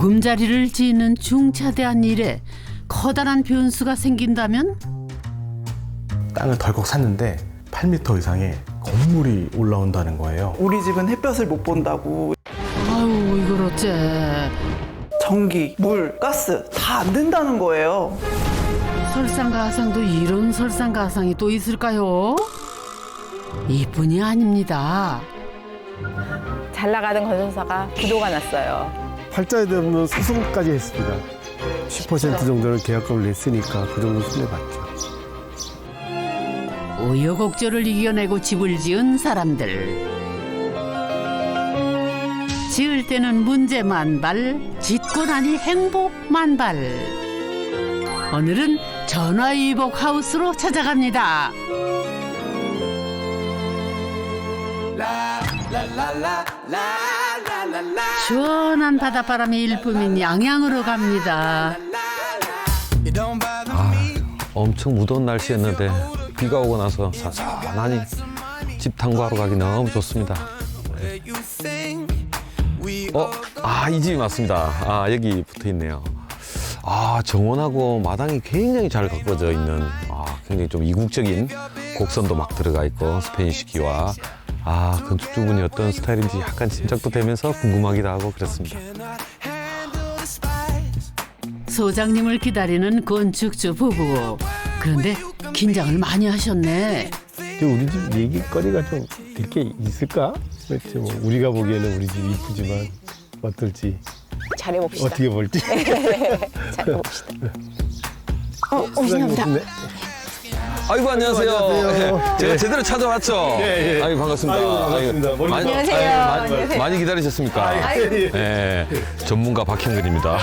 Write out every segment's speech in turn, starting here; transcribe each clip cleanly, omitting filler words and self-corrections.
보금자리를 지는 중차대한 일에 커다란 변수가 생긴다면? 땅을 덜컥 샀는데 8m 이상의 건물이 올라온다는 거예요. 우리 집은 햇볕을 못 본다고. 아유, 이걸 어째. 전기, 물, 가스 다 안 된다는 거예요. 설상가상도 이런 설상가상이 또 있을까요? 이뿐이 아닙니다. 잘 나가던 건설사가 부도가 났어요. 팔자에 되면 소송까지 했습니다. 10% 정도는 계약금을 냈으니까 그 정도 손해봤죠. 우여곡절을 이겨내고 집을 지은 사람들. 지을 때는 문제 만발, 짓고 나니 행복 만발. 오늘은 전화위복 하우스로 찾아갑니다. 시원한 바닷바람이 일품인 양양으로 갑니다. 엄청 무더운 날씨였는데 비가 오고 나서 선선하니 집 탐구하러 가기 너무 좋습니다. 이 집이 맞습니다. 여기 붙어 있네요. 정원하고 마당이 굉장히 잘 가꿔져 있는 굉장히 좀 이국적인 곡선도 막 들어가 있고 스페인식기와 건축주분이 어떤 스타일인지 약간 짐작도 되면서 궁금하기도 하고 그렇습니다. 소장님을 기다리는 건축주 부부. 그런데 긴장을 많이 하셨네. 우리 집 얘기거리가 좀 이렇게 있을까? 그렇지 뭐 우리가 보기에는 우리 집 이쁘지만 어떨지 잘해봅시다. 어떻게 볼지. 잘해봅시다. 오시나보다. 아이고 안녕하세요. 안녕하세요. 제가 제대로 찾아왔죠. 아이고 반갑습니다. 반갑습니다. 안녕하세요. 많이 기다리셨습니까? 네, 전문가 박형근입니다.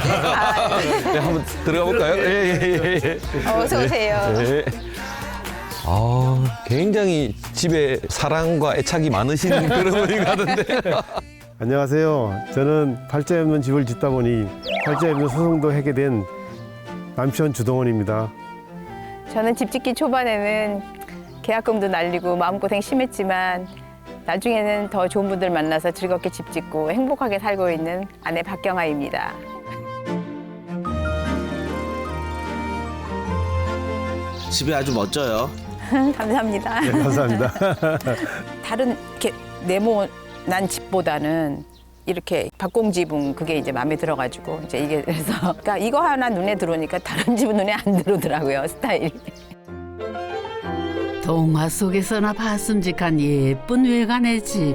네, 한번 들어가 볼까요? 어서 오세요. 네. 굉장히 집에 사랑과 애착이 많으신 그런 분인 것 같은데. 안녕하세요. 저는 팔자에 없는 집을 짓다 보니 팔자에 없는 소송도 하게 된 남편 주동원입니다. 저는 집 짓기 초반에는 계약금도 날리고 마음고생 심했지만 나중에는 더 좋은 분들 만나서 즐겁게 집 짓고 행복하게 살고 있는 아내 박경아입니다. 집이 아주 멋져요. 감사합니다. 네, 감사합니다. 다른 이렇게 네모난 집보다는 이렇게 박공지붕 그게 이제 마음에 들어가지고 이제 이게 그래서 그러니까 이거 하나 눈에 들어오니까 다른 집은 눈에 안 들어오더라고요, 스타일이. 동화 속에서나 봤음직한 예쁜 외관의 집.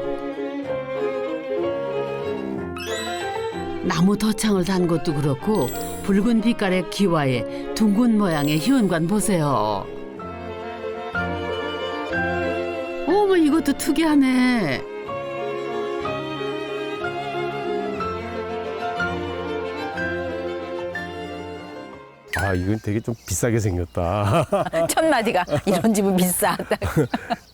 나무 덧창을 단 것도 그렇고 붉은 빛깔의 기와에 둥근 모양의 현관 보세요. 어머, 이것도 특이하네. 이건 되게 좀 비싸게 생겼다. 첫 마디가 이런 집은 비싸다.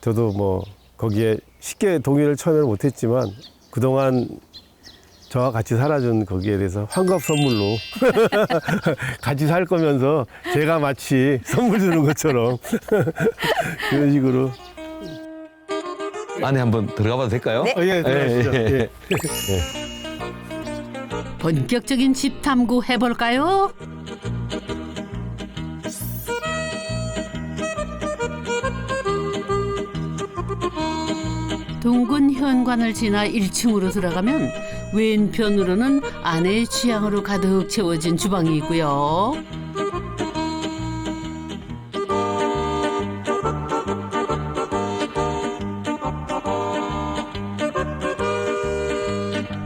저도 뭐 거기에 쉽게 동의를 처음에는 못했지만 그동안 저와 같이 살아준 거기에 대해서 환갑 선물로 같이 살 거면서 제가 마치 선물 주는 것처럼 그런 식으로. 안에 한번 들어가 봐도 될까요? 네. 예, 들어가시죠. 예. 본격적인 집 탐구 해볼까요? 둥근 현관을 지나 1층으로 들어가면 왼편으로는 아내의 취향으로 가득 채워진 주방이 있고요.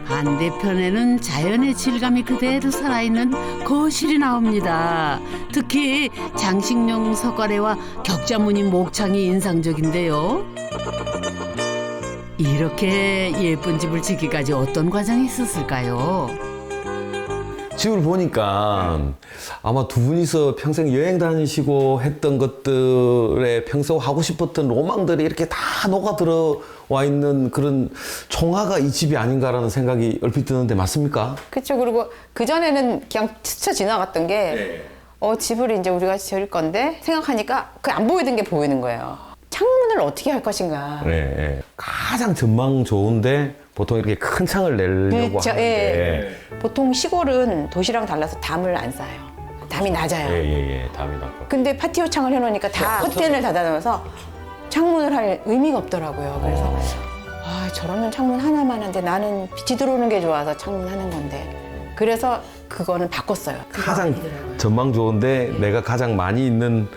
반대편에는 자연의 질감이 그대로 살아있는 거실이 나옵니다. 특히 장식용 석가래와 격자무늬 목창이 인상적인데요. 이렇게 예쁜 집을 짓기까지 어떤 과정이 있었을까요? 집을 보니까 아마 두 분이서 평생 여행 다니시고 했던 것들에 평소 하고 싶었던 로망들이 이렇게 다 녹아 들어와 있는 그런 총화가 이 집이 아닌가라는 생각이 얼핏 드는데 맞습니까? 그렇죠. 그리고 그전에는 그냥 스쳐 지나갔던 게 집을 이제 우리가 지을 건데 생각하니까 그 안 보이던 게 보이는 거예요. 창문을 어떻게 할 것인가. 네. 가장 전망 좋은데 보통 이렇게 큰 창을 내려고 그렇죠. 하는데 예. 보통 시골은 도시랑 달라서 담을 안 쌓아요. 담이 낮아요. 예예예 담이 낮고 근데 파티오 창을 해놓으니까 다 커튼을 닫아놓아서 창문을 할 의미가 없더라고요. 그래서 아 저러면 창문 하나만 한데 나는 빛이 들어오는 게 좋아서 창문 하는 건데 그래서 그거는 바꿨어요. 가장 전망 좋은데 내가 가장 많이 있는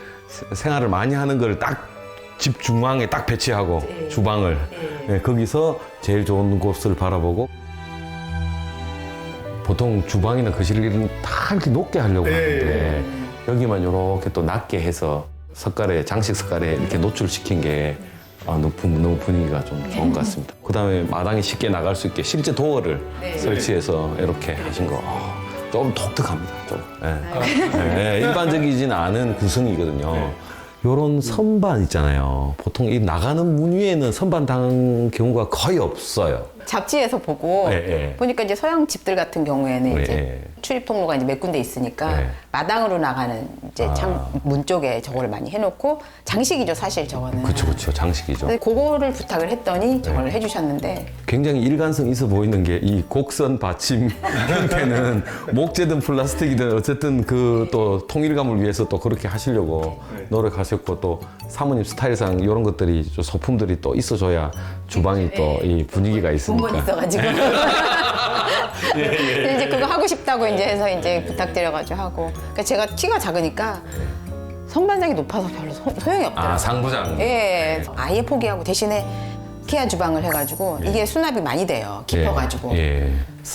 생활을 많이 하는 걸 딱 집 중앙에 딱 배치하고 주방을 네, 거기서 제일 좋은 곳을 바라보고 보통 주방이나 거실을 다 이렇게 높게 하려고 하는데 여기만 이렇게 또 낮게 해서 석가래 장식 석가래 이렇게 노출시킨 게 너무 분위기가 좀 좋은 것 같습니다. 그다음에 마당에 쉽게 나갈 수 있게 실제 도어를 설치해서 이렇게 하신 거 좀 독특합니다. 좀 일반적이진 않은 구성이거든요. 요런 선반 있잖아요. 보통 이 나가는 문 위에는 선반 당한 경우가 거의 없어요. 잡지에서 보고 보니까 이제 서양 집들 같은 경우에는 이제 출입 통로가 이제 몇 군데 있으니까 마당으로 나가는 이제 창문 쪽에 저거를 많이 해놓고 장식이죠 사실 저거는. 그렇죠 장식이죠. 근데 그거를 부탁을 했더니 저걸 해주셨는데 굉장히 일관성 있어 보이는 게 이 곡선 받침 형태는 목재든 플라스틱이든 어쨌든 그 또 통일감을 위해서 또 그렇게 하시려고 노력하셨고 또 사모님 스타일상 이런 것들이 좀 소품들이 또 있어줘야 주방이 또 이 분위기가 있으니까. 본 있어가지고 이제 그거 하고 싶다고 이제 해서 이제 부탁드려가지고 하고 그러니까 제가 키가 작으니까 선반장이 높아서 별로 소용이 없더라고요. 상부장. 예, 아예 포기하고 대신에 키아 주방을 해가지고 이게 수납이 많이 돼요. 깊어가지고.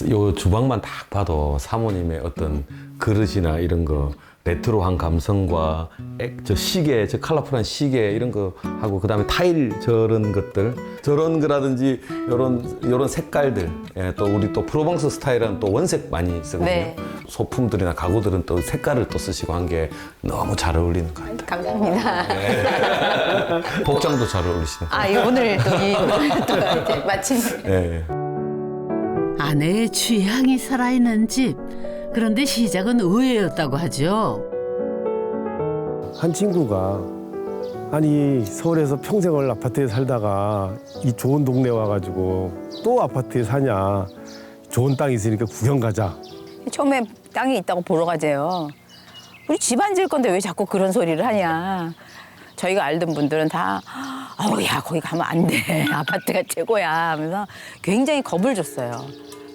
요 주방만 딱 봐도 사모님의 어떤 그릇이나 이런 거 레트로한 감성과 저 시계, 저 컬러풀한 시계 이런 거 하고 그다음에 타일 저런 것들 저런 거라든지 요런 색깔들 또 우리 또 프로방스 스타일은 또 원색 많이 쓰거든요. 네. 소품들이나 가구들은 또 색깔을 또 쓰시고 한 게 너무 잘 어울리는 것 같아요. 감사합니다. 복장도 잘 어울리시네. 오늘 또 이제 마침 아내의 취향이 살아있는 집. 그런데 시작은 의외였다고 하죠. 한 친구가 아니 서울에서 평생을 아파트에 살다가 이 좋은 동네 와가지고 또 아파트에 사냐 좋은 땅 있으니까 구경 가자. 처음에 땅이 있다고 보러 가재요. 우리 집 안 지을 건데 왜 자꾸 그런 소리를 하냐. 저희가 알던 분들은 다 야 거기 가면 안 돼. 아파트가 최고야 하면서 굉장히 겁을 줬어요.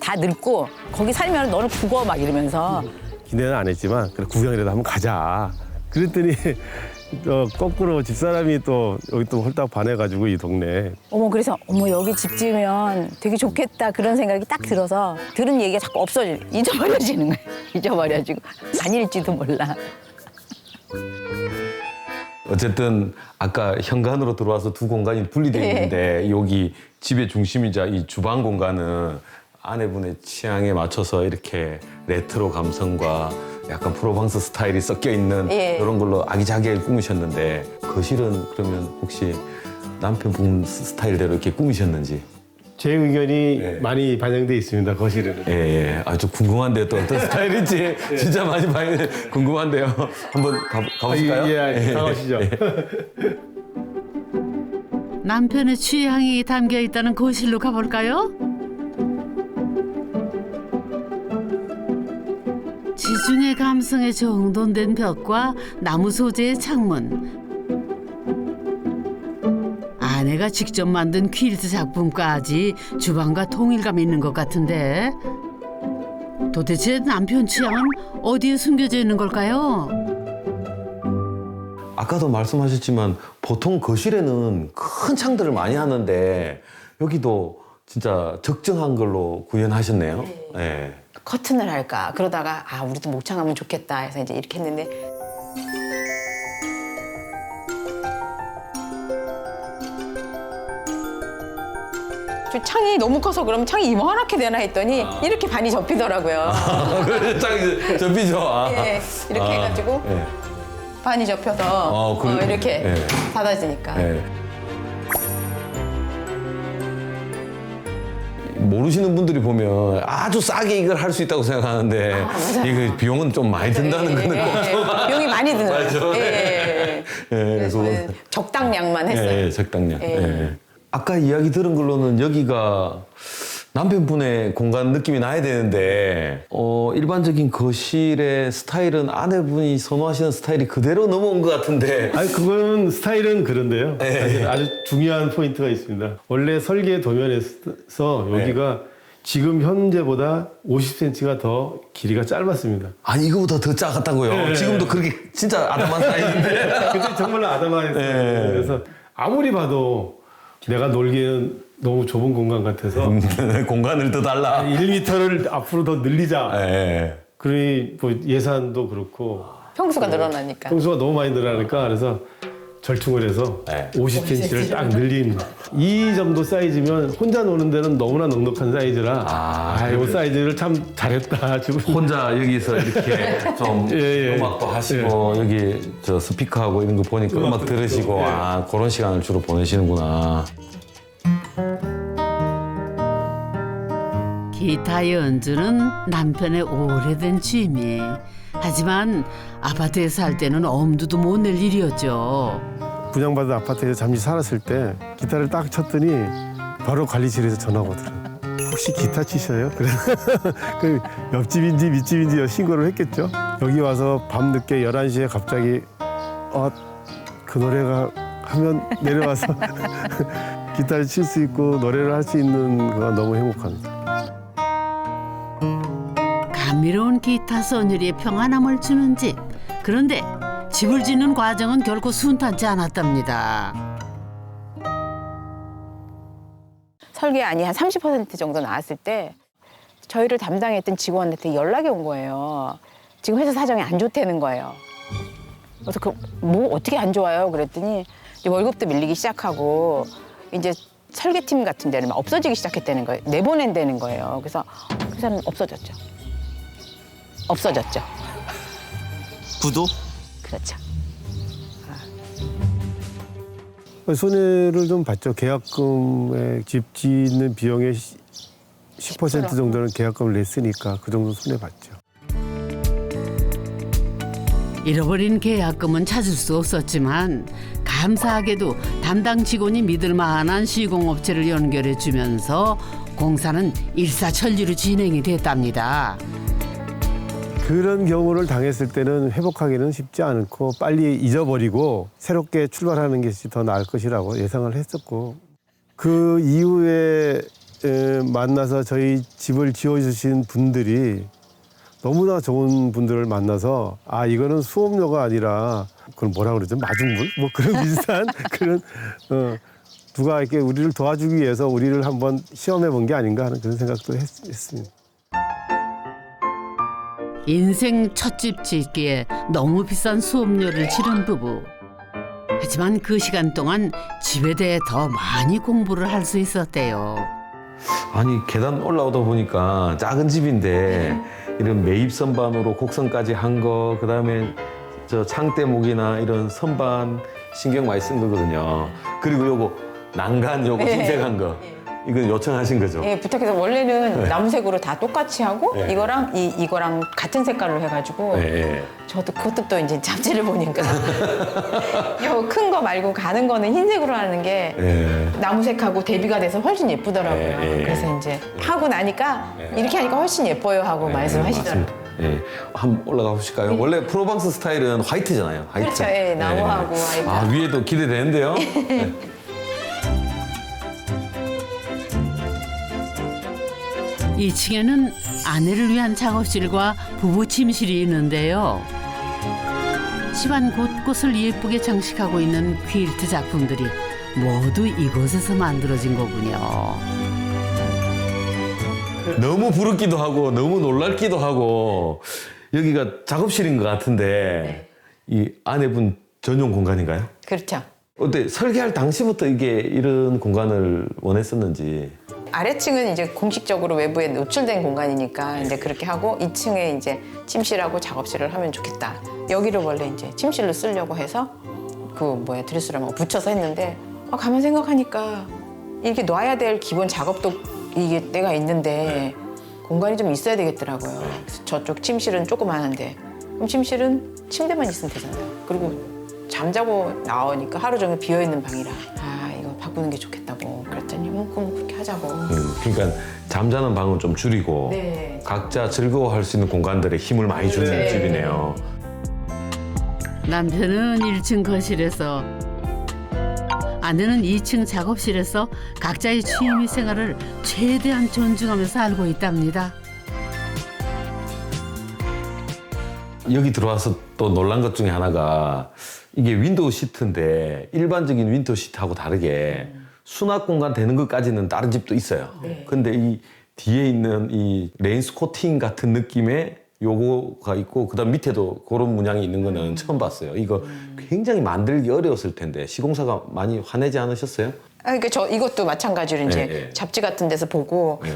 다 늙고 거기 살면 너를 죽어 막 이러면서. 기대는 안 했지만 그래 구경이라도 한번 가자. 그랬더니 거꾸로 집사람이 또 여기 또 홀딱 반해가지고 이 동네. 그래서 여기 집 지으면 되게 좋겠다 그런 생각이 딱 들어서 들은 얘기가 자꾸 잊어버려지는 거예요. 잊어버려지고 아닐지도 몰라. 어쨌든 아까 현관으로 들어와서 두 공간이 분리되어 있는데 여기 집의 중심이자 이 주방 공간은 아내분의 취향에 맞춰서 이렇게 레트로 감성과 약간 프로방스 스타일이 섞여 있는 이런 걸로 아기자기하게 꾸미셨는데 거실은 그러면 혹시 남편분 스타일대로 이렇게 꾸미셨는지? 제 의견이 많이 반영돼 있습니다. 거실에는. 아주 궁금한데요. 또 어떤 스타일인지 진짜 많이 궁금한데요. 한번 가보실까요? 가보시죠. 남편의 취향이 담겨 있다는 거실로 가볼까요? 지중해 감성에 정돈된 벽과 나무 소재의 창문, 아내가 직접 만든 퀼트 작품까지 주방과 통일감 있는 것 같은데 도대체 남편 취향은 어디에 숨겨져 있는 걸까요? 아까도 말씀하셨지만 보통 거실에는 큰 창들을 많이 하는데 여기도 진짜 적정한 걸로 구현하셨네요. 네. 커튼을 할까 그러다가 우리도 목창하면 좋겠다 해서 이제 이렇게 했는데 저 창이 너무 커서 그러면 창이 이만하게 되나 했더니 이렇게 반이 접히더라고요. 그래서 창이 접히죠. 이렇게 해가지고 반이 접혀서 이렇게 닫아지니까. 모르시는 분들이 보면 아주 싸게 이걸 할 수 있다고 생각하는데 이거 비용은 좀 많이 든다는 거는 꼭 비용이 많이 드는 맞죠. 그래서 적당량만 했어요. 적당량. 아까 이야기 들은 걸로는 여기가 남편분의 공간 느낌이 나야 되는데 일반적인 거실의 스타일은 아내분이 선호하시는 스타일이 그대로 넘어온 것 같은데. 아니 그거는 스타일은 그런데요. 네. 사실 아주 중요한 포인트가 있습니다. 원래 설계 도면에서 여기가 지금 현재보다 50cm가 더 길이가 짧았습니다. 아니 이거보다 더 작았다고요? 네. 지금도 그렇게 진짜 아담한 사이인데. 그때 정말로 아담했어요. 네. 그래서 아무리 봐도 내가 놀기에는 너무 좁은 공간 같아서 공간을 더 달라. 1m를 앞으로 더 늘리자. 예. 그러니 뭐 예산도 그렇고 평수가 늘어나니까. 평수가 너무 많이 늘어나니까 그래서 절충을 해서 네. 50cm를 딱 늘린 이 정도 사이즈면 혼자 노는 데는 너무나 넉넉한 사이즈라 이 사이즈를 참 잘했다 지금. 혼자 여기서 이렇게 좀 예. 음악도 하시고 여기 저 스피커하고 이런 거 보니까 음악 들으시고 예. 그런 시간을 주로 보내시는구나. 기타 연주는 남편의 오래된 취미. 하지만 아파트에 살 때는 엄두도 못 낼 일이었죠. 분양받은 아파트에서 잠시 살았을 때 기타를 딱 쳤더니 바로 관리실에서 전화가 오더라고요. 혹시 기타 치셔요? 그래서 그 옆집인지 밑집인지 신고를 했겠죠. 여기 와서 밤늦게 11시에 갑자기 그 노래가 하면 내려와서 기타를 칠 수 있고 노래를 할 수 있는 거가 너무 행복합니다. 감미로운 기타 선율이 평안함을 주는 집. 그런데 집을 짓는 과정은 결코 순탄치 않았답니다. 설계안이 한 30% 정도 나왔을 때 저희를 담당했던 직원한테 연락이 온 거예요. 지금 회사 사정이 안 좋다는 거예요. 그래서 뭐 어떻게 안 좋아요? 그랬더니 이제 월급도 밀리기 시작하고 이제 설계팀 같은 데는 막 없어지기 시작했다는 거예요. 내보낸다는 거예요. 그래서 회사는 없어졌죠. 구도? 그렇죠. 손해를 좀 봤죠. 계약금에 집 짓는 비용의 10% 정도는 계약금을 냈으니까 그 정도 손해 봤죠. 잃어버린 계약금은 찾을 수 없었지만 감사하게도 담당 직원이 믿을 만한 시공업체를 연결해 주면서 공사는 일사천리로 진행이 됐답니다. 그런 경우를 당했을 때는 회복하기는 쉽지 않고 빨리 잊어버리고 새롭게 출발하는 것이 더 나을 것이라고 예상을 했었고, 그 이후에 만나서 저희 집을 지어주신 분들이 너무나 좋은 분들을 만나서 이거는 수업료가 아니라 그걸 뭐라 그러죠? 마중물? 뭐 그런 비슷한 그런 누가 이렇게 우리를 도와주기 위해서 우리를 한번 시험해 본 게 아닌가 하는 그런 생각도 했습니다. 인생 첫 집 짓기에 너무 비싼 수업료를 치른 부부. 하지만 그 시간 동안 집에 대해 더 많이 공부를 할 수 있었대요. 아니 계단 올라오다 보니까 작은 집인데 이런 매입 선반으로 곡선까지 한 거, 그다음에 저 창대목이나 이런 선반 신경 많이 쓴 거거든요. 그리고 요거 난간 요거 신색한 거 이거 요청하신 거죠? 예, 부탁해서 원래는 나무색으로 다 똑같이 하고 네. 이거랑 같은 색깔로 해가지고 네. 저도 그것도 또 이제 잡지를 보니까 요 큰 거 말고 가는 거는 흰색으로 하는 게 네. 나무색하고 대비가 돼서 훨씬 예쁘더라고요. 네. 그래서 이제 하고 나니까 이렇게 하니까 훨씬 예뻐요 하고 말씀하시더라고요. 맞습니다. 예, 한번 올라가 보실까요? 원래 프로방스 스타일은 화이트잖아요. 화이트. 그렇죠. 예, 나무하고 화이트. 위에도 기대되는데요. 네. 2층에는 아내를 위한 작업실과 부부 침실이 있는데요. 집안 곳곳을 예쁘게 장식하고 있는 퀼트 작품들이 모두 이곳에서 만들어진 거군요. 너무 부럽기도 하고 너무 놀랍기도 하고 여기가 작업실인 것 같은데 이 아내분 전용 공간인가요? 그렇죠. 어때 설계할 당시부터 이게 이런 공간을 원했었는지. 아래층은 이제 공식적으로 외부에 노출된 공간이니까 이제 그렇게 하고 2층에 이제 침실하고 작업실을 하면 좋겠다. 여기를 원래 이제 침실로 쓰려고 해서 드레스룸하고 붙여서 했는데 가만 생각하니까 이렇게 놔야 될 기본 작업도 이게 때가 있는데 공간이 좀 있어야 되겠더라고요. 그래서 저쪽 침실은 조그만한데 그럼 침실은 침대만 있으면 되잖아요. 그리고 잠자고 나오니까 하루 종일 비어있는 방이라 이거 바꾸는 게 좋겠다고 그랬더니 그럼 그렇게 하자고. 그러니까 잠자는 방은 좀 줄이고 네. 각자 즐거워할 수 있는 공간들에 힘을 많이 주는 네. 집이네요. 남편은 1층 거실에서 아내는 2층 작업실에서 각자의 취미 생활을 최대한 존중하며 살고 있답니다. 여기 들어와서 또 놀란 것 중에 하나가 이게 윈도우 시트인데 일반적인 윈도우 시트하고 다르게 수납 공간 되는 것까지는 다른 집도 있어요. 근데 이 뒤에 있는 이 레인스코팅 같은 느낌의 요거가 있고 그다음 밑에도 그런 문양이 있는 거는 처음 봤어요. 이거 굉장히 만들기 어려웠을 텐데 시공사가 많이 화내지 않으셨어요? 그러니까 저 이것도 마찬가지로 이제 네. 잡지 같은 데서 보고 네.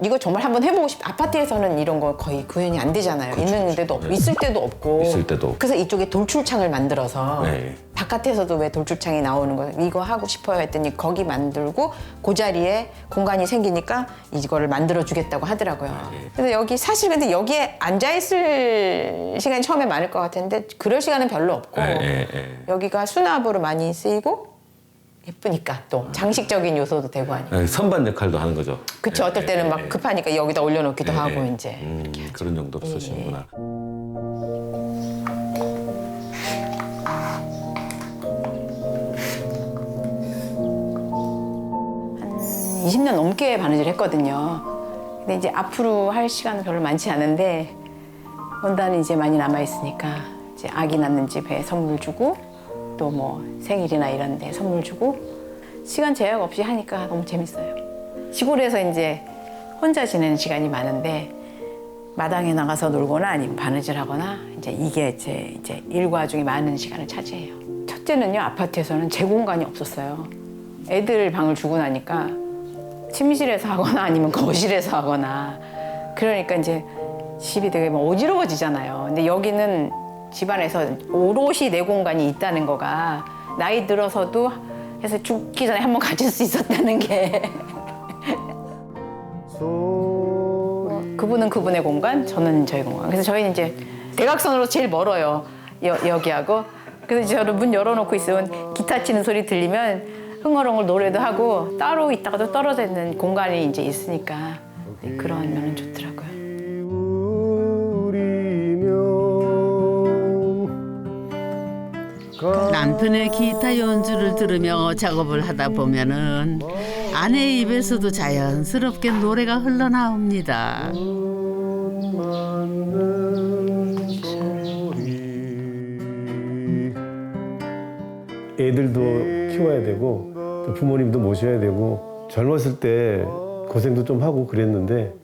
이거 정말 한번 해보고 싶다. 아파트에서는 이런 거 거의 구현이 안 되잖아요. 있는 데도 없고 있을 때도 없고. 있을 때도 없고. 그래서 이쪽에 돌출창을 만들어서 네. 바깥에서도 왜 돌출창이 나오는 거 이거 하고 싶어요 했더니 거기 만들고 그 자리에 공간이 생기니까 이거를 만들어 주겠다고 하더라고요. 그래서 여기 사실 근데 여기에 앉아 있을 시간이 처음에 많을 것 같은데 그럴 시간은 별로 없고 여기가 수납으로 많이 쓰이고 예쁘니까 또 장식적인 요소도 되고 하니까. 선반 역할도 하는 거죠. 그쵸. 어떨 때는 막 급하니까 여기다 올려놓기도 하고 이제. 그런 정도로 쓰시는구나. 20년 넘게 바느질 했거든요. 근데 이제 앞으로 할 시간은 별로 많지 않은데 원단이 이제 많이 남아 있으니까 이제 아기 낳는 집에 선물 주고 또 뭐 생일이나 이런 데 선물 주고 시간 제약 없이 하니까 너무 재밌어요. 시골에서 이제 혼자 지내는 시간이 많은데 마당에 나가서 놀거나 아니면 바느질하거나 이제 이게 이제 일과 중에 많은 시간을 차지해요. 첫째는요, 아파트에서는 제 공간이 없었어요. 애들 방을 주고 나니까 침실에서 하거나 아니면 거실에서 하거나 그러니까 이제 집이 되게 뭐 어지러워지잖아요. 근데 여기는 집안에서 오롯이 내 공간이 있다는 거가 나이 들어서도 해서 죽기 전에 한번 가질 수 있었다는 게 그분은 그분의 공간, 저는 저희 공간. 그래서 저희는 이제 대각선으로 제일 멀어요. 여기하고. 그래서 저는 문 열어놓고 있으면 기타 치는 소리 들리면 흥얼흥얼 노래도 하고 따로 있다가도 떨어져 있는 공간이 이제 있으니까 그런 면은 좋더라고요. 남편의 기타 연주를 들으며 작업을 하다 보면은 아내의 입에서도 자연스럽게 노래가 흘러나옵니다. 애들도 키워야 되고 또 부모님도 모셔야 되고 젊었을 때 고생도 좀 하고 그랬는데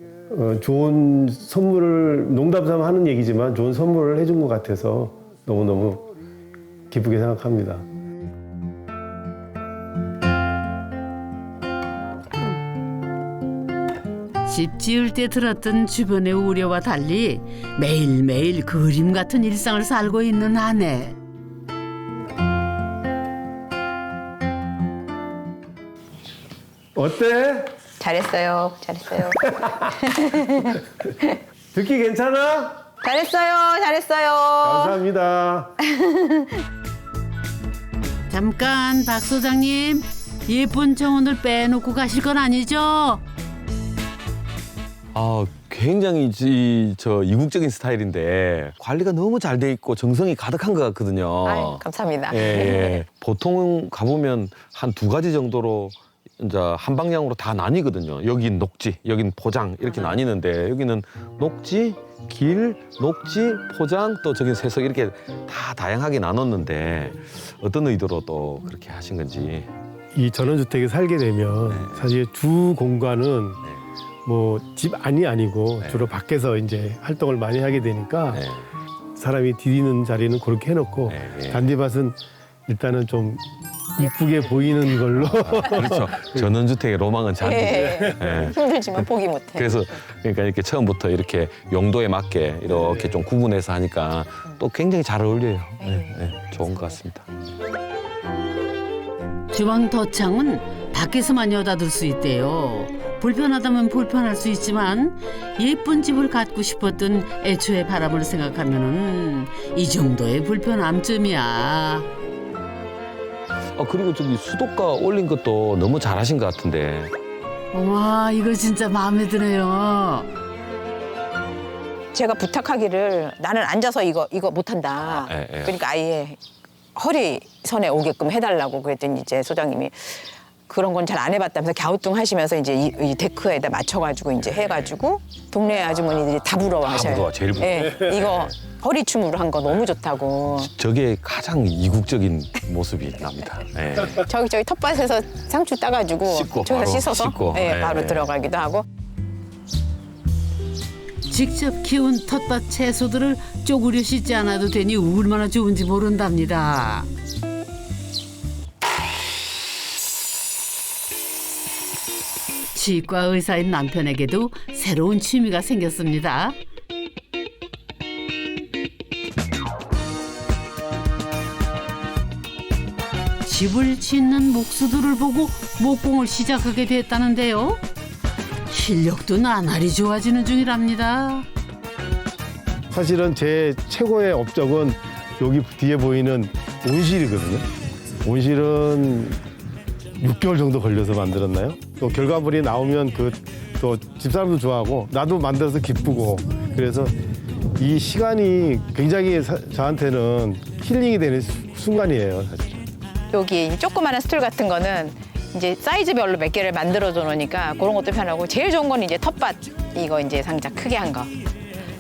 좋은 선물을 농담삼아 하는 얘기지만 좋은 선물을 해준 것 같아서 너무너무 기쁘게 생각합니다. 집 지을 때 들었던 주변의 우려와 달리 매일매일 그림 같은 일상을 살고 있는 아내. 어때? 잘했어요. 잘했어요. 듣기 괜찮아? 잘했어요. 잘했어요. 감사합니다. 잠깐 박 소장님, 예쁜 정원을 빼놓고 가실 건 아니죠? 아, 굉장히 이국적인 스타일인데 관리가 너무 잘 돼 있고 정성이 가득한 것 같거든요. 아유, 감사합니다. 예. 보통 가보면 한 2가지 정도로 이제 한 방향으로 다 나뉘거든요. 여긴 녹지, 여긴 포장 이렇게 나뉘는데 여기는 녹지, 길, 녹지, 포장 또 저긴 세석 이렇게 다 다양하게 나눴는데 어떤 의도로 또 그렇게 하신 건지. 이 전원주택에 살게 되면 사실 주 공간은 뭐 집 안이 아니고 주로 밖에서 이제 활동을 많이 하게 되니까 네. 사람이 디디는 자리는 그렇게 해놓고 잔디밭은 일단은 좀 이쁘게 보이는 걸로 그렇죠. 전원주택의 로망은 잔디. 예. 예. 힘들지만 포기 못해. 그래서 그러니까 이렇게 처음부터 이렇게 용도에 맞게 이렇게 좀 구분해서 하니까 또 굉장히 잘 어울려요. 좋은 것 같습니다. 주방 덧창은 밖에서만 여닫을 수 있대요. 불편하다면 불편할 수 있지만 예쁜 집을 갖고 싶었던 애초의 바람을 생각하면은 이 정도의 불편함쯤이야. 그리고 저기 수도가 올린 것도 너무 잘하신 것 같은데. 와, 이거 진짜 마음에 드네요. 제가 부탁하기를 나는 앉아서 이거 못한다. 예. 그러니까 아예 허리선에 오게끔 해달라고 그랬더니 이제 소장님이 그런 건 잘 안 해봤다면서 갸우뚱하시면서 이제 이 데크에다 맞춰가지고 이제 해가지고 동네 아주머니들이 다 부러워하셔요. 부러워, 제일 부러워. 예, 이거 허리춤으로 한 거 너무 좋다고. 저게 가장 이국적인 모습이 납니다. 예. 저기 텃밭에서 상추 따가지고 씻고, 저기서 바로 씻어서 씻고. 예, 예. 바로 들어가기도 하고. 직접 키운 텃밭 채소들을 쪼그려 씻지 않아도 되니 얼마나 좋은지 모른답니다. 치과 의사인 남편에게도 새로운 취미가 생겼습니다. 집을 짓는 목수들을 보고 목공을 시작하게 됐다는데요. 실력도 나날이 좋아지는 중이랍니다. 사실은 제 최고의 업적은 여기 뒤에 보이는 온실이거든요. 온실은 6개월 정도 걸려서 만들었나요? 또 결과물이 나오면 또 집사람도 좋아하고 나도 만들어서 기쁘고 그래서 이 시간이 굉장히 저한테는 힐링이 되는 순간이에요, 사실. 여기 조그마한 스툴 같은 거는 이제 사이즈별로 몇 개를 만들어줘 놓으니까 그런 것도 편하고 제일 좋은 건 이제 텃밭 이거 이제 상자 크게 한 거.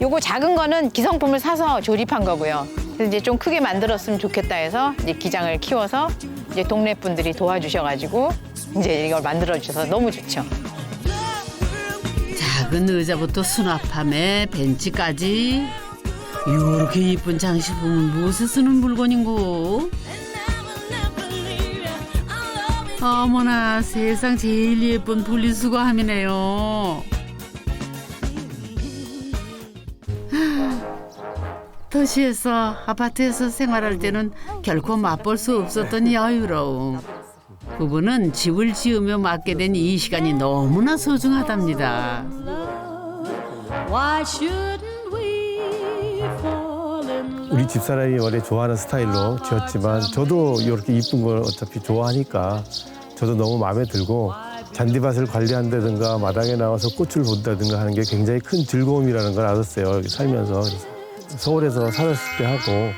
요거 작은 거는 기성품을 사서 조립한 거고요. 그래서 이제 좀 크게 만들었으면 좋겠다 해서 이제 기장을 키워서 이제 동네 분들이 도와주셔가지고 이제 이걸 만들어 주셔서 너무 좋죠. 작은 의자부터 수납함에 벤치까지 이렇게 이쁜 장식품은 무엇에 쓰는 물건인고? 어머나 세상 제일 예쁜 분리수거함이네요. 도시에서 아파트에서 생활할 때는 결코 맛볼 수 없었던 여유로움. 부부는 집을 지으며 맞게 된 이 시간이 너무나 소중하답니다. 우리 집사람이 원래 좋아하는 스타일로 지었지만 저도 이렇게 이쁜 걸 어차피 좋아하니까 저도 너무 마음에 들고 잔디밭을 관리한다든가 마당에 나와서 꽃을 본다든가 하는 게 굉장히 큰 즐거움이라는 걸 알았어요. 여기 살면서. 그래서 서울에서 살았을 때 하고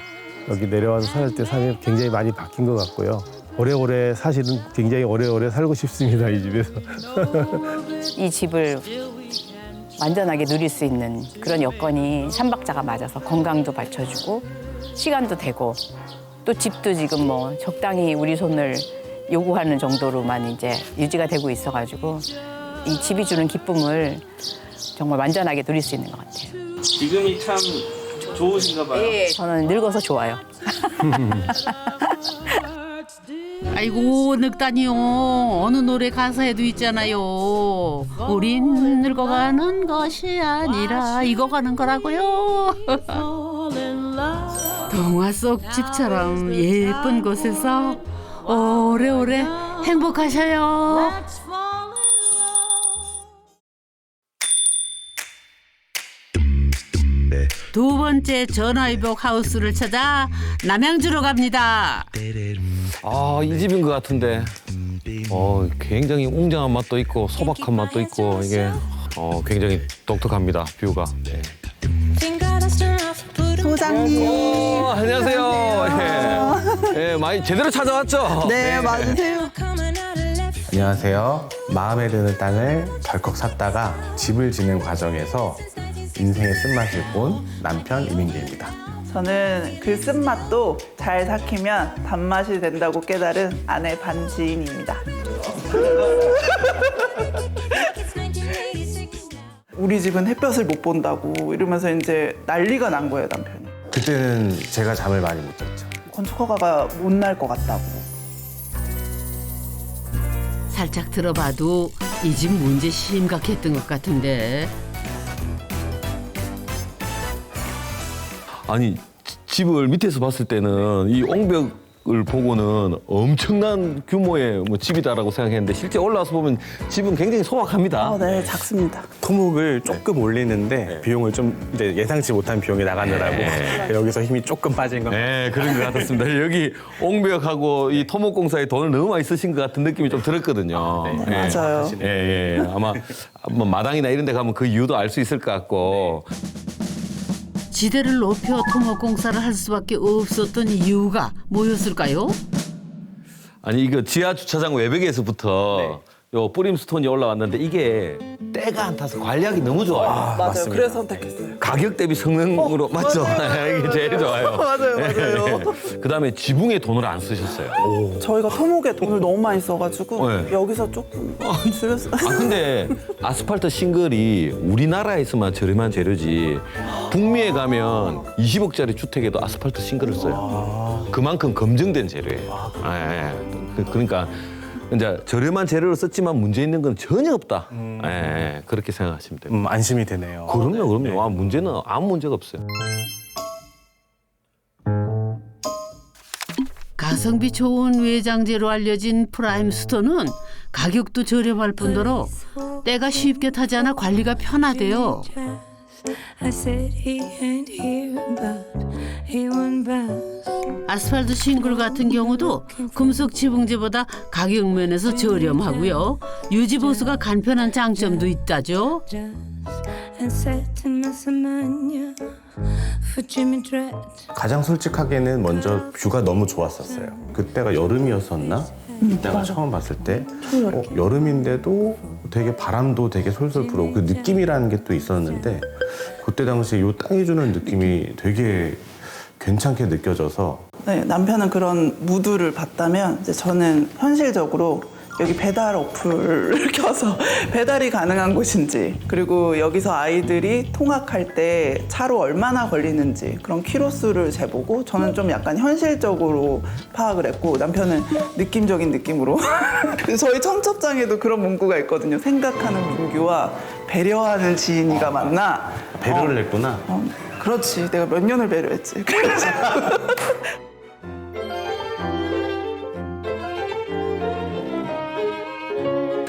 여기 내려와서 살 때 삶이 굉장히 많이 바뀐 것 같고요. 오래오래 사실은 굉장히 오래오래 살고 싶습니다, 이 집에서. 이 집을 완전하게 누릴 수 있는 그런 여건이 삼박자가 맞아서 건강도 받쳐주고 시간도 되고 또 집도 지금 뭐 적당히 우리 손을 요구하는 정도로만 이제 유지가 되고 있어가지고 이 집이 주는 기쁨을 정말 완전하게 누릴 수 있는 것 같아요. 지금이 참 좋으신가 봐요. 예, 저는 늙어서 좋아요. 아이고 늙다니요. 어느 노래 가사에도 있잖아요. 우린 늙어가는 것이 아니라 익어가는 거라고요. 동화 속 집처럼 예쁜 곳에서 오래오래 행복하셔요. 두 번째 전화위복 하우스를 찾아 남양주로 갑니다. 이 집인 것 같은데. 굉장히 웅장한 맛도 있고 소박한 맛도 있고 이게 굉장히 독특합니다. 뷰가. 네. 소장님. 안녕하세요. 예, 많이 제대로 찾아왔죠? 네, 맞으세요. 안녕하세요. 마음에 드는 땅을 덜컥 샀다가 집을 짓는 과정에서 인생의 쓴맛을 본 남편 이민기입니다. 저는 그 쓴맛도 잘 삭히면 단맛이 된다고 깨달은 아내 반지인입니다. 우리 집은 햇볕을 못 본다고 이러면서 이제 난리가 난 거예요, 남편이. 그때는 제가 잠을 많이 못 잤죠. 건축허가가 못 날 것 같다고. 살짝 들어봐도 이 집 문제 심각했던 것 같은데. 아니 집을 밑에서 봤을 때는 이 옹벽 보고는 엄청난 규모의 뭐 집이다라고 생각했는데 실제 올라와서 보면 집은 굉장히 소박합니다. 네, 작습니다. 토목을 조금 올리는데 비용을 좀 이제 예상치 못한 비용이 나가느라고 여기서 힘이 조금 빠진 것 같아요. 네, 그런 것 같았습니다. 여기 옹벽하고 이 토목공사에 돈을 너무 많이 쓰신 것 같은 느낌이 좀 들었거든요. 네. 맞아요. 예, 예. 아마 뭐 마당이나 이런 데 가면 그 이유도 알 수 있을 것 같고. 지대를 높여 토목공사를 할 수밖에 없었던 이유가 뭐였을까요? 아니 이거 지하 주차장 외벽에서부터 요 뿌림스톤이 올라왔는데 이게 때가 안 타서 관리하기 너무 좋아요. 맞아요. 맞습니다. 그래서 선택했어요. 가격 대비 성능으로 맞죠? 이게 제일 좋아요. 맞아요. 그다음에 지붕에 돈을 안 쓰셨어요. 저희가 토목에 돈을 너무 많이 써가지고 네. 여기서 조금 줄였어요. 아 근데 아스팔트 싱글이 우리나라에서만 저렴한 재료지 북미에 가면 20억짜리 주택에도 아스팔트 싱글을 써요. 그만큼 검증된 재료예요. 그러니까 이제 저렴한 재료를 썼지만 문제 있는 건 전혀 없다. 그렇게 생각하시면 됩니다. 안심이 되네요. 그럼요. 문제는 아무 문제가 없어요. 가성비 좋은 외장재로 알려진 프라임스톤은 가격도 저렴할 뿐더러 때가 쉽게 타지 않아 관리가 편하대요. I said he ain't here, but he went bounce. 아스팔트 싱글 같은 경우도 금속 지붕재보다 가격 면에서 저렴하고요. 유지 보수가 간편한 장점도 있다죠. And said to Miss Amanya for Jimmy Dredd. 가장 솔직하게는 먼저 뷰가 너무 좋았었어요. 그때가 여름이었었나? 이때가 처음 봤을 때 여름인데도 되게 바람도 되게 솔솔 불어오고 그 느낌이라는 게 또 있었는데 그때 당시에 이 땅이 주는 느낌이 되게 괜찮게 느껴져서 네, 남편은 그런 무드를 봤다면 이제 저는 현실적으로 여기 배달 어플을 켜서 배달이 가능한 곳인지 그리고 여기서 아이들이 통학할 때 차로 얼마나 걸리는지 그런 키로수를 재보고 저는 좀 약간 현실적으로 파악을 했고 남편은 느낌적인 느낌으로 저희 청첩장에도 그런 문구가 있거든요. 생각하는 민규와 배려하는 지인이가 만나 배려를 했구나. 그렇지 내가 몇 년을 배려했지.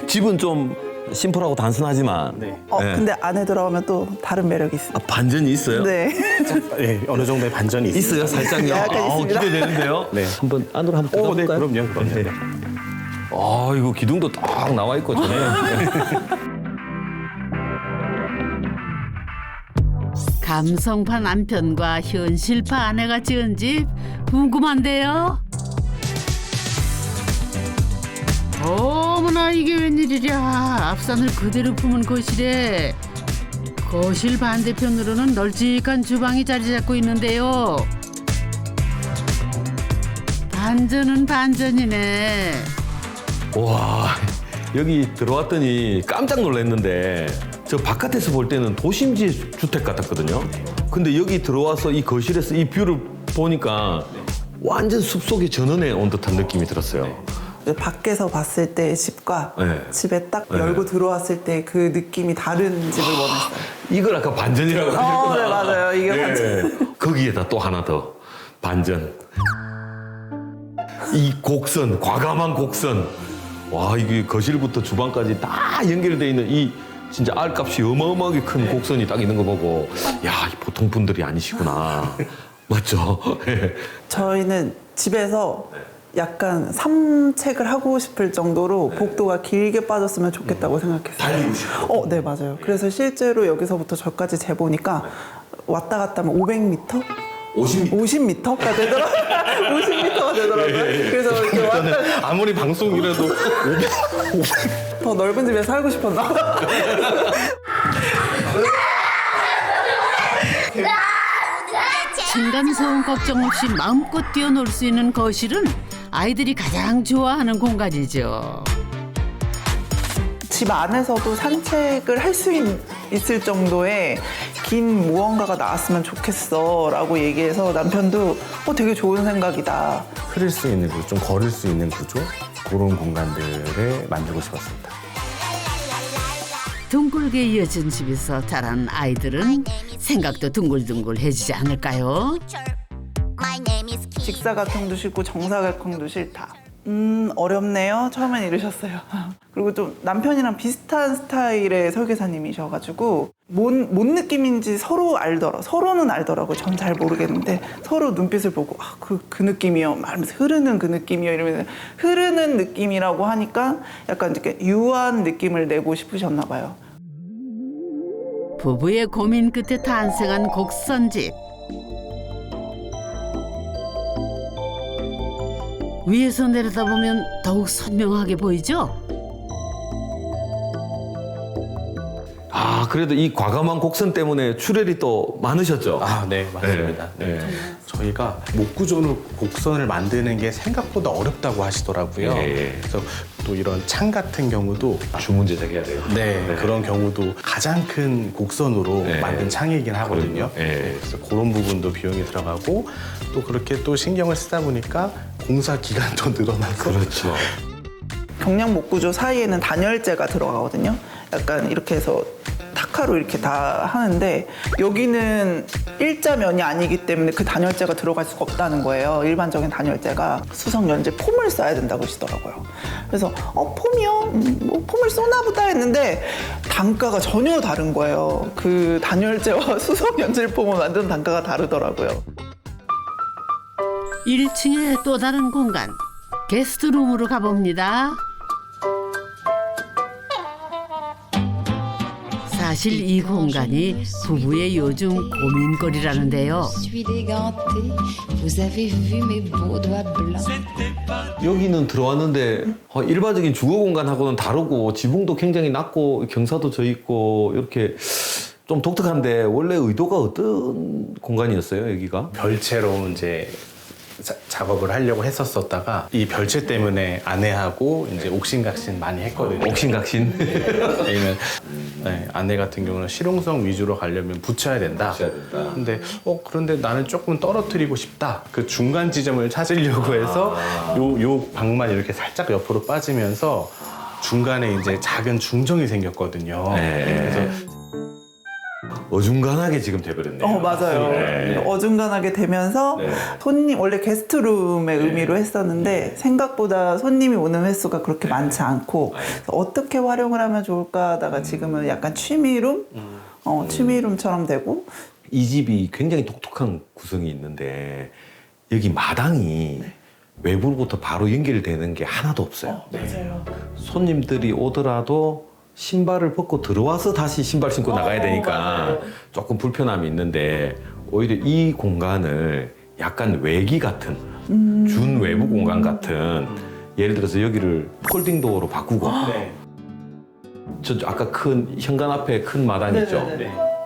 집은 좀 심플하고 단순하지만 근데 안에 들어가면 또 다른 매력이 있어요. 반전이 있어요? 네. 네, 어느 정도의 반전이 있어요. 있어요, 살짝요. 약간 있습니다. 기대되는데요. 네. 한번 안으로 한번 네, 들어볼까요? 그럼요. 이거 기둥도 딱 나와 있고 전에. 감성파 남편과 현실파 아내가 지은 집 궁금한데요. 어머나 이게 웬일이랴. 앞산을 그대로 품은 거실에 거실 반대편으로는 널찍한 주방이 자리 잡고 있는데요. 반전은 반전이네. 와, 여기 들어왔더니 깜짝 놀랐는데 저 바깥에서 볼 때는 도심지 주택 같았거든요. 근데 여기 들어와서 이 거실에서 이 뷰를 보니까 완전 숲속에 전원에 온 듯한 느낌이 들었어요. 밖에서 봤을 때의 집과 네. 집에 딱 네. 열고 들어왔을 때 그 느낌이 다른 집을 원했어요. 이걸 아까 반전이라고 하셨구나. 네, 맞아요. 이게 반전. 거기에다 또 하나 더 반전. 이 곡선, 과감한 곡선. 와, 이게 거실부터 주방까지 다 연결되어 있는 이 진짜 알값이 어마어마하게 큰 곡선이 딱 있는 거 보고 야, 이 보통 분들이 아니시구나. 맞죠? 저희는 집에서 약간 산책을 하고 싶을 정도로 복도가 길게 빠졌으면 좋겠다고 생각했어요. 달리고 싶고. 네, 맞아요. 그래서 실제로 여기서부터 저까지 재보니까 왔다 갔다 하면 500m? 50m가 되더라고요. 50m가 되더라고요. 그래서 이렇게 왔다 아무리 방송이라도 더 넓은 집에 살고 싶었나 봐. 층간소음 걱정 없이 마음껏 뛰어놀 수 있는 거실은 아이들이 가장 좋아하는 공간이죠. 집 안에서도 산책을 할 수 있을 정도의 긴 무언가가 나왔으면 좋겠어 라고 얘기해서 남편도 되게 좋은 생각이다. 흐를 수 있는 구조, 좀 걸을 수 있는 구조 그런 공간들을 만들고 싶었습니다. 둥글게 이어진 집에서 자란 아이들은 생각도 둥글둥글해지지 않을까요? My name is Kim. 직사각형도 싫고 정사각형도 싫다. 어렵네요. 처음엔 이러셨어요. 그리고 좀 남편이랑 비슷한 스타일의 설계사님이셔가지고 뭔 느낌인지 서로는 알더라고요. 전 잘 모르겠는데 서로 눈빛을 보고 그 느낌이요. 말하면서 흐르는 그 느낌이요. 이러면서 흐르는 느낌이라고 하니까 약간 이렇게 유한 느낌을 내고 싶으셨나 봐요. 부부의 고민 끝에 탄생한 곡선집. 위에서 내려다보면 더욱 선명하게 보이죠? 아, 그래도 이 과감한 곡선 때문에 출혈이 또 많으셨죠? 아, 네, 맞습니다. 네. 네. 저희가 목 구조로 곡선을 만드는 게 생각보다 어렵다고 하시더라고요. 예. 그래서 또 이런 창 같은 경우도 주문 제작해야 돼요. 네, 그런 경우도 가장 큰 곡선으로 네. 만든 창이긴 하거든요. 네. 그래서 그런 부분도 비용이 들어가고 또 그렇게 또 신경을 쓰다 보니까 공사 기간도 늘어나서 그렇죠. 경량 목 구조 사이에는 단열재가 들어가거든요. 약간 이렇게 해서 타카로 이렇게 다 하는데 여기는 일자면이 아니기 때문에 그 단열재가 들어갈 수가 없다는 거예요. 일반적인 단열재가 수성 연재 폼을 써야 된다고 하시더라고요. 그래서 폼이요? 뭐 폼을 쏘나 보다 했는데 단가가 전혀 다른 거예요. 그 단열재와 수성 연재 폼을 만드는 단가가 다르더라고요. 1층의 또 다른 공간. 게스트룸으로 가봅니다. 사실 이 공간이 부부의 요즘 고민거리라는데요. 여기는 들어왔는데 일반적인 주거 공간하고는 다르고 지붕도 굉장히 낮고 경사도 져 있고 이렇게 좀 독특한데 원래 의도가 어떤 공간이었어요, 여기가? 별채로 이제 작업을 하려고 했었다가 이 별채 때문에 아내하고 이제 옥신각신 많이 했거든요. 옥신각신? 왜냐면 네, 아내 같은 경우는 실용성 위주로 가려면 붙여야 된다. 근데 그런데 나는 조금 떨어뜨리고 싶다. 그 중간 지점을 찾으려고 해서 요 방만 이렇게 살짝 옆으로 빠지면서 중간에 이제 작은 중정이 생겼거든요. 네. 그래서 어중간하게 지금 돼버렸네요. 맞아요. 네. 어중간하게 되면서 네. 손님 원래 게스트룸의 의미로 했었는데 생각보다 손님이 오는 횟수가 그렇게 많지 않고 어떻게 활용을 하면 좋을까 하다가 지금은 약간 취미룸? 취미룸처럼 되고 이 집이 굉장히 독특한 구성이 있는데 여기 마당이 외부로부터 바로 연결되는 게 하나도 없어요. 맞아요. 손님들이 오더라도 신발을 벗고 들어와서 다시 신발 신고 나가야 되니까 조금 불편함이 있는데 오히려 이 공간을 약간 외기 같은 준 외부 공간 같은 예를 들어서 여기를 폴딩 도어로 바꾸고 저 아까 큰 현관 앞에 큰 마당 있죠?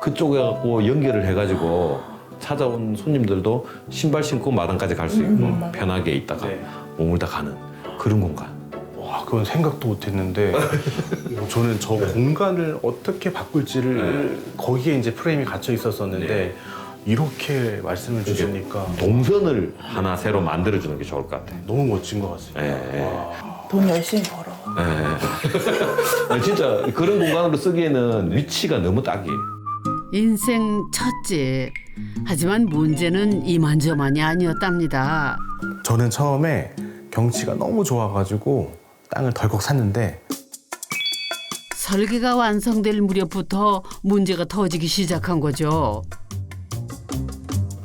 그쪽하고 연결을 해가지고 찾아온 손님들도 신발 신고 마당까지 갈 수 있고 편하게 있다가 머물다 가는 그런 공간. 와, 그건 생각도 못했는데 저는 저 공간을 어떻게 바꿀지를 거기에 이제 프레임이 갇혀 있었었는데 이렇게 말씀을 주시니까 동선을 하나 새로 만들어주는 게 좋을 것 같아요. 너무 멋진 것 같습니다. 돈 열심히 벌어. 아니, 진짜 그런 공간으로 쓰기에는 위치가 너무 딱이에요. 인생 첫째. 하지만 문제는 이만저만이 아니었답니다. 저는 처음에 경치가 너무 좋아가지고 땅을 덜컥 샀는데 설계가 완성될 무렵부터 문제가 터지기 시작한 거죠.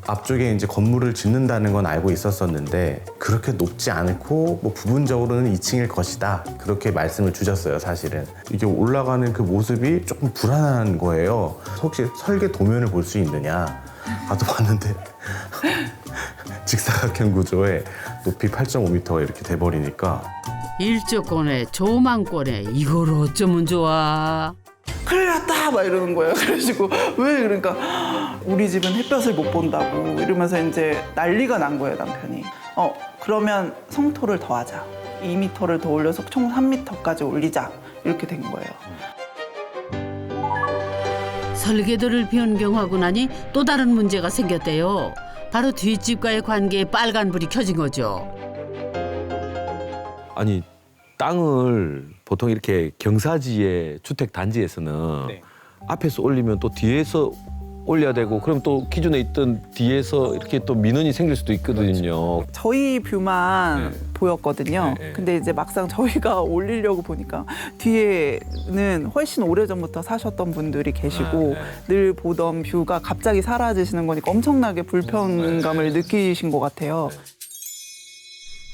앞쪽에 이제 건물을 짓는다는 건 알고 있었었는데 그렇게 높지 않고 뭐 부분적으로는 2층일 것이다 그렇게 말씀을 주셨어요. 사실은 이게 올라가는 그 모습이 조금 불안한 거예요. 혹시 설계 도면을 볼 수 있느냐 가서 봤는데 직사각형 구조에 높이 8.5m가 이렇게 돼버리니까 일조권에 조망권에 이걸 어쩌면 좋아. 큰일 났다 막 이러는 거예요. 그래가지고 왜 그러니까 우리 집은 햇볕을 못 본다고 이러면서 이제 난리가 난 거예요, 남편이. 그러면 성토를 더 하자. 2m를 더 올려서 총 3m까지 올리자. 이렇게 된 거예요. 설계도를 변경하고 나니 또 다른 문제가 생겼대요. 바로 뒷집과의 관계에 빨간불이 켜진 거죠. 아니 땅을 보통 이렇게 경사지의 주택 단지에서는 앞에서 올리면 또 뒤에서 올려야 되고 그럼 또 기존에 있던 뒤에서 이렇게 또 민원이 생길 수도 있거든요. 저희 뷰만 보였거든요. 근데 이제 막상 저희가 올리려고 보니까 뒤에는 훨씬 오래전부터 사셨던 분들이 계시고 늘 보던 뷰가 갑자기 사라지시는 거니까 엄청나게 불편감을 느끼신 것 같아요.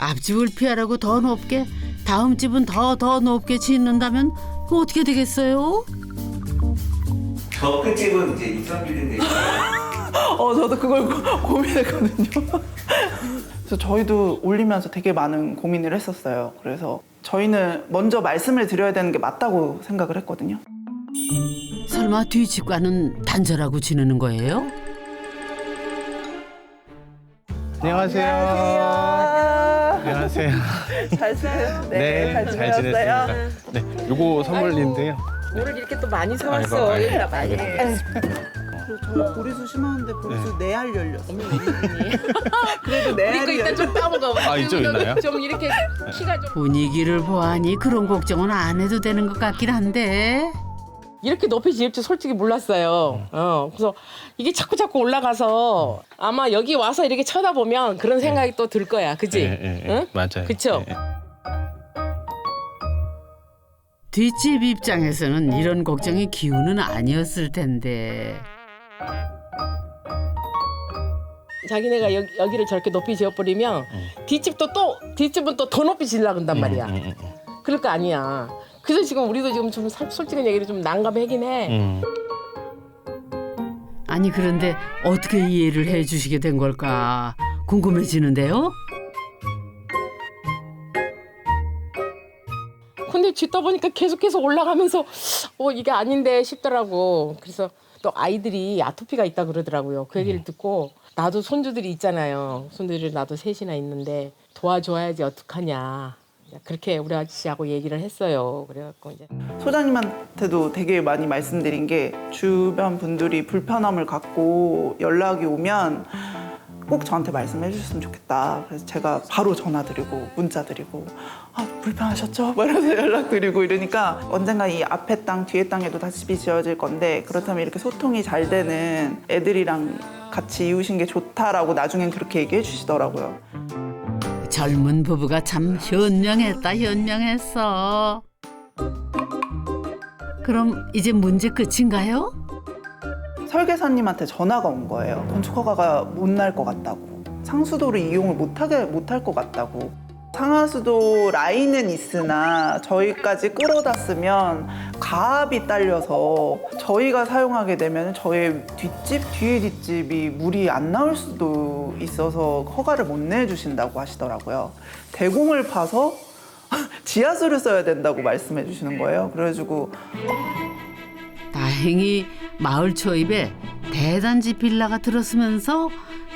앞집을 피하라고 더 높게, 다음 집은 더 높게 짓는다면 그거 어떻게 되겠어요? 저 끝집은 이제 입상빌딩 되죠. 저도 그걸 고민했거든요. 그래서 저희도 올리면서 되게 많은 고민을 했었어요. 그래서 저희는 먼저 말씀을 드려야 되는 게 맞다고 생각을 했거든요. 설마 뒷집과는 단절하고 지내는 거예요? 안녕하세요. 안녕하세요. 잘 지내셨어요? 네, 잘 지냈습니다. 네, 요거 선물인데요. 뭐를 이렇게 또 많이 사왔어. 아이고, 여기다 많이. 그리고 저 보리수 심었는데 보리수 4알 열렸어요. 그래도 4알이 이따 좀 따먹어. 아, 이쪽 있나요? 좀 이렇게 키가 좀 분위기를 보아하니 그런 걱정은 안 해도 되는 것 같긴 한데 이렇게 높이 지을 줄 솔직히 몰랐어요. 그래서 이게 자꾸 올라가서 아마 여기 와서 이렇게 쳐다보면 그런 생각이 또 들 거야. 그지? 응? 맞아요. 그쵸? 뒷집 입장에서는 이런 걱정이 기우는 아니었을 텐데 자기네가 여기를 저렇게 높이 지어버리면 뒷집은 또 더 높이 지으려고 한단 말이야. 그럴 거 아니야. 그래서 지금 우리도 지금 좀 솔직한 얘기를 좀 난감하긴 해. 아니 그런데 어떻게 이해를 해주시게 된 걸까 궁금해지는데요. 근데 짓다 보니까 계속해서 올라가면서 이게 아닌데 싶더라고. 그래서 또 아이들이 아토피가 있다 그러더라고요. 그 얘기를 듣고 나도 손주들이 있잖아요. 손주들이 나도 셋이나 있는데 도와줘야지 어떡하냐. 그렇게 우리 아저씨하고 얘기를 했어요. 그래갖고 이제 소장님한테도 되게 많이 말씀드린 게 주변 분들이 불편함을 갖고 연락이 오면 꼭 저한테 말씀해 주셨으면 좋겠다. 그래서 제가 바로 전화드리고 문자드리고 불편하셨죠? 막 이러면서 연락드리고 이러니까 언젠가 이 앞에 땅 뒤에 땅에도 다시 집이 지어질 건데 그렇다면 이렇게 소통이 잘 되는 애들이랑 같이 이웃인 게 좋다라고 나중엔 그렇게 얘기해 주시더라고요. 젊은 부부가 참 현명했어. 그럼 이제 문제 끝인가요? 설계사님한테 전화가 온 거예요. 건축허가가 못 날 것 같다고. 상수도를 이용을 못할 것 같다고. 상하수도 라인은 있으나 저희까지 끌어다 쓰면 가압이 딸려서 저희가 사용하게 되면 저희 뒤에 뒷집이 물이 안 나올 수도 있어서 허가를 못 내주신다고 하시더라고요. 대공을 파서 지하수를 써야 된다고 말씀해 주시는 거예요. 그래가지고 다행히 마을 초입에 대단지 빌라가 들었으면서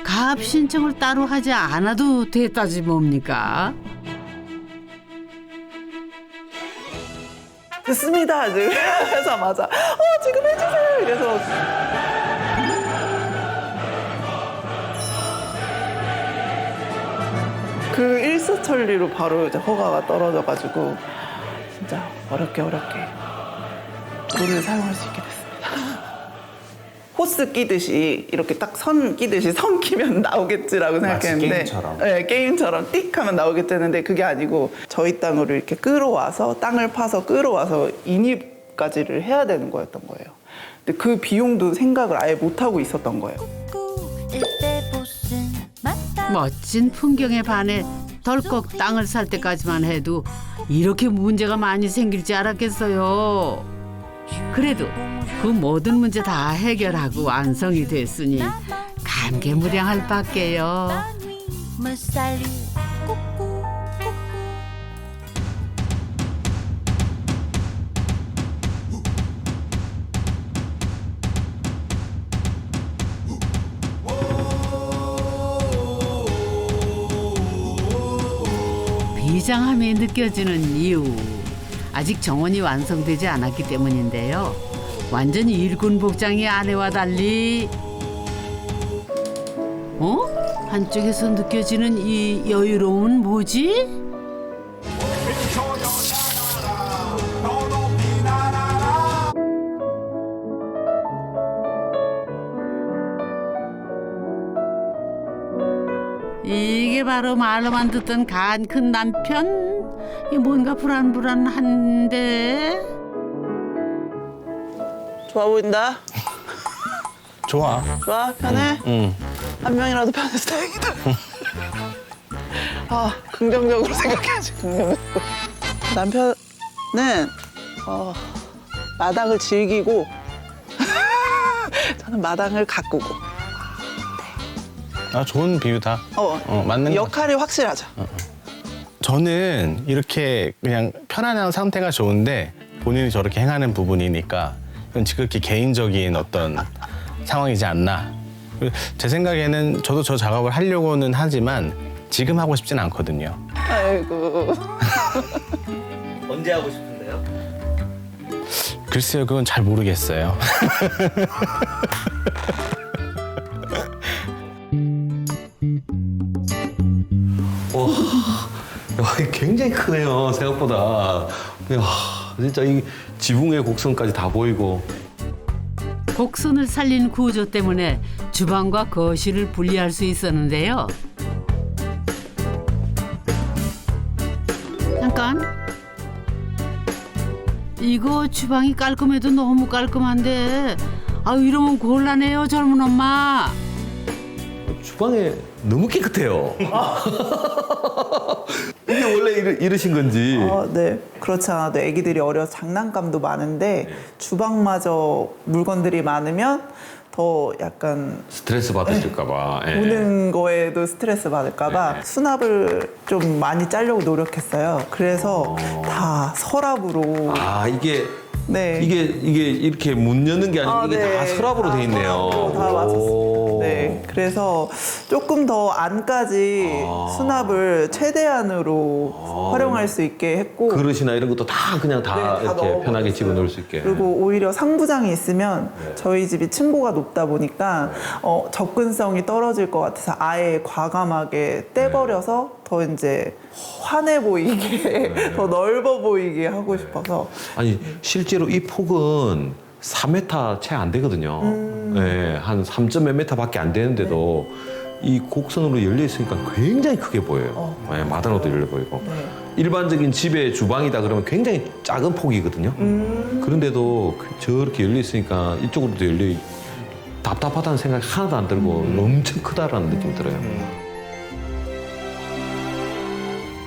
가압 신청을 따로 하지 않아도 됐다지 뭡니까? 됐습니다. 하자마자 지금 해주세요. 이래서 그 일사천리로 바로 이제 허가가 떨어져가지고 진짜 어렵게 물을 사용할 수 있게 됐습니다. 호스 끼듯이 이렇게 딱 선 끼듯이 선 끼면 나오겠지라고 생각했는데 게임처럼. 네, 게임처럼 띡 하면 나오겠지 했는데 그게 아니고 저희 땅으로 이렇게 끌어와서 땅을 파서 끌어와서 인입까지를 해야 되는 거였던 거예요. 근데 그 비용도 생각을 아예 못하고 있었던 거예요. 멋진 풍경에 반해 덜컥 땅을 살 때까지만 해도 이렇게 문제가 많이 생길지 알았겠어요. 그래도 그 모든 문제 다 해결하고 완성이 됐으니 감개무량할 밖에요. 비장함이 느껴지는 이유 아직 정원이 완성되지 않았기 때문인데요. 완전히 일군 복장의 아내와 달리 한쪽에서 느껴지는 이 여유로움은 뭐지? 이게 바로 말로만 듣던 간 큰 남편? 이 뭔가 불안불안한데. 좋아 보인다. 좋아. 좋아? 편해? 응. 한 명이라도 편해서 다행이다. 아, 긍정적으로 생각해야지, 긍정적으로. 남편은 마당을 즐기고 저는 마당을 가꾸고. 아, 좋은 비유다. 맞는 것 역할이 확실하죠. 저는 이렇게 그냥 편안한 상태가 좋은데 본인이 저렇게 행하는 부분이니까 이건 지극히 개인적인 어떤 상황이지 않나. 제 생각에는 저도 저 작업을 하려고는 하지만 지금 하고 싶진 않거든요. 아이고. 언제 하고 싶은데요? 글쎄요, 그건 잘 모르겠어요. 야, 굉장히 크네요, 생각보다. 야, 진짜 이 지붕의 곡선까지 다 보이고. 곡선을 살린 구조 때문에 주방과 거실을 분리할 수 있었는데요. 잠깐. 이거 주방이 깔끔해도 너무 깔끔한데 이러면 곤란해요, 젊은 엄마. 주방에 너무 깨끗해요. 이게 원래 이러신 건지. 네. 그렇지 않아도 애기들이 어려서 장난감도 많은데 주방마저 물건들이 많으면 더 약간 스트레스 받으실까 봐. 예. 보는 거에도 스트레스 받을까 봐 수납을 좀 많이 짜려고 노력했어요. 그래서 다 서랍으로. 아, 이게 네. 이게 이렇게 문 여는 게 아니고 이게 네. 다 서랍으로 돼 있네요. 서랍으로 다 맞췄어요. 오. 네. 그래서 조금 더 안까지 수납을 최대한으로 활용할 수 있게 했고. 그릇이나 이런 것도 다 그냥 다 네, 다 이렇게 넣어버렸어요. 편하게 집어넣을 수 있게. 그리고 오히려 상부장이 있으면 저희 집이 층고가 높다 보니까 접근성이 떨어질 것 같아서 아예 과감하게 떼버려서 더 이제 환해 보이게 더 넓어 보이게 하고 싶어서. 아니 실제로 이 폭은 4m 채 안 되거든요. 네, 한 3점 몇 m밖에 안 되는데도 이 곡선으로 열려 있으니까 굉장히 크게 보여요. 네, 마당으로도 열려 보이고. 일반적인 집의 주방이다 그러면 굉장히 작은 폭이거든요. 그런데도 저렇게 열려 있으니까 이쪽으로도 열려 답답하다는 생각이 하나도 안 들고 엄청 크다라는 느낌이 들어요.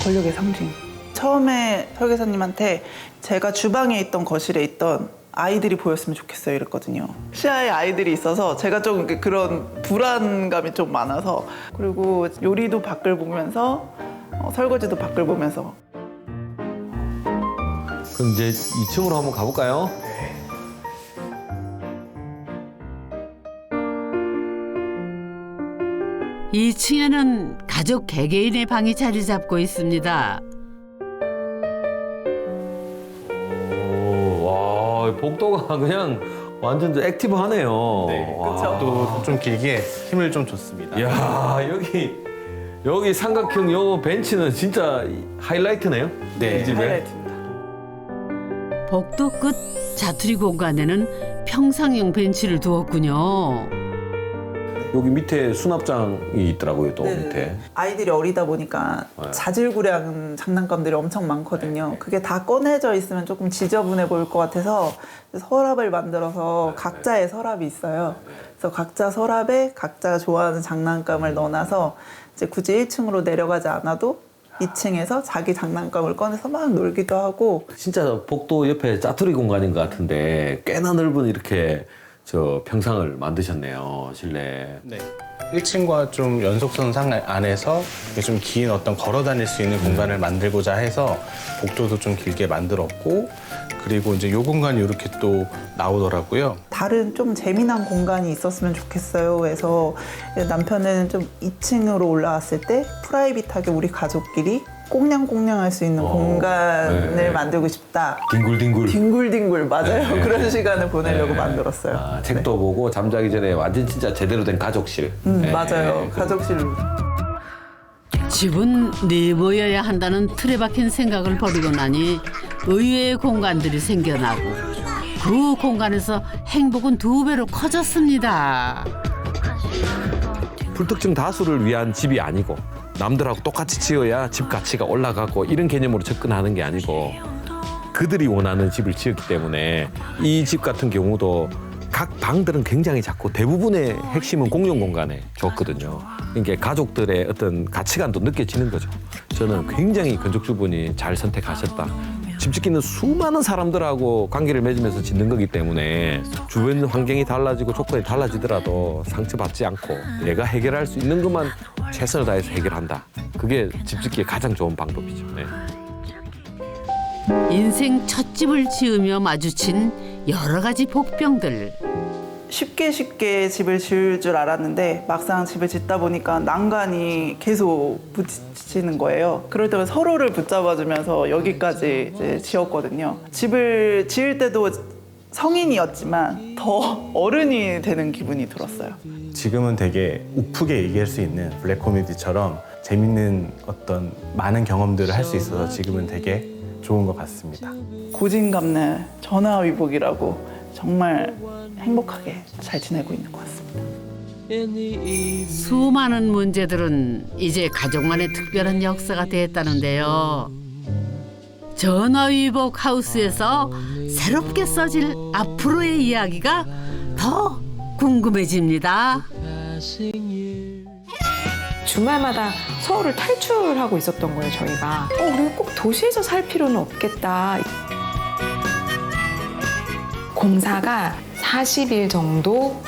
권력의 상징. 처음에 설계사님한테 제가 주방에 있던 거실에 있던 아이들이 보였으면 좋겠어요 이랬거든요. 시야에 아이들이 있어서 제가 좀 그런 불안감이 좀 많아서. 그리고 요리도 밖을 보면서 설거지도 밖을 보면서. 그럼 이제 2층으로 한번 가볼까요? 이 2층에는 가족 개개인의 방이 자리 잡고 있습니다. 와, 복도가 그냥 완전 액티브하네요. 또 좀 길게 힘을 좀 줬습니다. 이야, 여기 삼각형 요 벤치는 진짜 하이라이트네요. 네. 이 집에. 하이라이트입니다. 복도 끝 자투리 공간에는 평상용 벤치를 두었군요. 여기 밑에 수납장이 있더라고요, 또 네네. 밑에. 아이들이 어리다 보니까 자질구레한 장난감들이 엄청 많거든요. 그게 다 꺼내져 있으면 조금 지저분해 보일 것 같아서 서랍을 만들어서 각자의 서랍이 있어요. 그래서 각자 서랍에 각자가 좋아하는 장난감을 넣어놔서 이제 굳이 1층으로 내려가지 않아도 2층에서 자기 장난감을 꺼내서 막 놀기도 하고. 진짜 복도 옆에 짜투리 공간인 것 같은데 꽤나 넓은 이렇게 저 평상을 만드셨네요, 실내. 네. 1층과 좀 연속선상 안에서 좀 긴 어떤 걸어 다닐 수 있는 공간을 만들고자 해서 복도도 좀 길게 만들었고, 그리고 이제 요 공간이 이렇게 또 나오더라고요. 다른 좀 재미난 공간이 있었으면 좋겠어요. 해서 남편은 좀 2층으로 올라왔을 때 프라이빗하게 우리 가족끼리 꽁냥꽁냥할 수 있는 공간을 만들고 싶다. 뒹굴뒹굴. 뒹굴뒹굴 맞아요. 그런 시간을 보내려고 만들었어요. 아, 책도 보고 잠자기 전에 완전 진짜 제대로 된 가족실. 맞아요. 가족실로. 집은 네 모여야 한다는 틀에 박힌 생각을 버리고 나니 의외의 공간들이 생겨나고 그 공간에서 행복은 2배로 커졌습니다. 불특정 다수를 위한 집이 아니고 남들하고 똑같이 지어야 집 가치가 올라가고 이런 개념으로 접근하는 게 아니고 그들이 원하는 집을 지었기 때문에 이 집 같은 경우도 각 방들은 굉장히 작고 대부분의 핵심은 공용 공간에 줬거든요. 그러니까 가족들의 어떤 가치관도 느껴지는 거죠. 저는 굉장히 건축주분이 잘 선택하셨다. 집 짓기는 수많은 사람들하고 관계를 맺으면서 짓는 거기 때문에 주변 환경이 달라지고 조건이 달라지더라도 상처받지 않고 내가 해결할 수 있는 것만 최선을 다해서 해결한다. 그게 집 짓기의 가장 좋은 방법이죠. 네. 인생 첫 집을 지으며 마주친 여러 가지 복병들. 쉽게 집을 지을 줄 알았는데 막상 집을 짓다 보니까 난간이 계속 부딪히는 거예요. 그럴 때마다 서로를 붙잡아주면서 여기까지 이제 지었거든요. 집을 지을 때도 성인이었지만 더 어른이 되는 기분이 들었어요. 지금은 되게 우프게 얘기할 수 있는 블랙 코미디처럼 재밌는 어떤 많은 경험들을 할 수 있어서 지금은 되게 좋은 것 같습니다. 고진감래 전화위복이라고 정말 행복하게 잘 지내고 있는 것 같습니다. 수많은 문제들은 이제 가족만의 특별한 역사가 됐다는데요. 전화위복 하우스에서 새롭게 써질 앞으로의 이야기가 더 궁금해집니다. 주말마다 서울을 탈출하고 있었던 거예요, 저희가. 우리가 꼭 도시에서 살 필요는 없겠다. 공사가 40일 정도.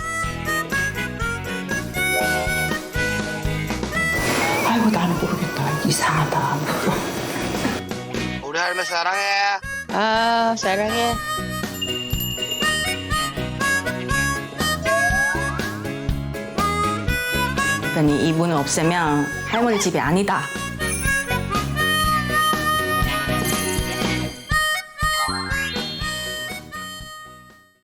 아이고 나는 모르겠다. 이상하다. 우리 할매 사랑해. 아, 사랑해. 그러니 이분은 없으면 할머니 집이 아니다.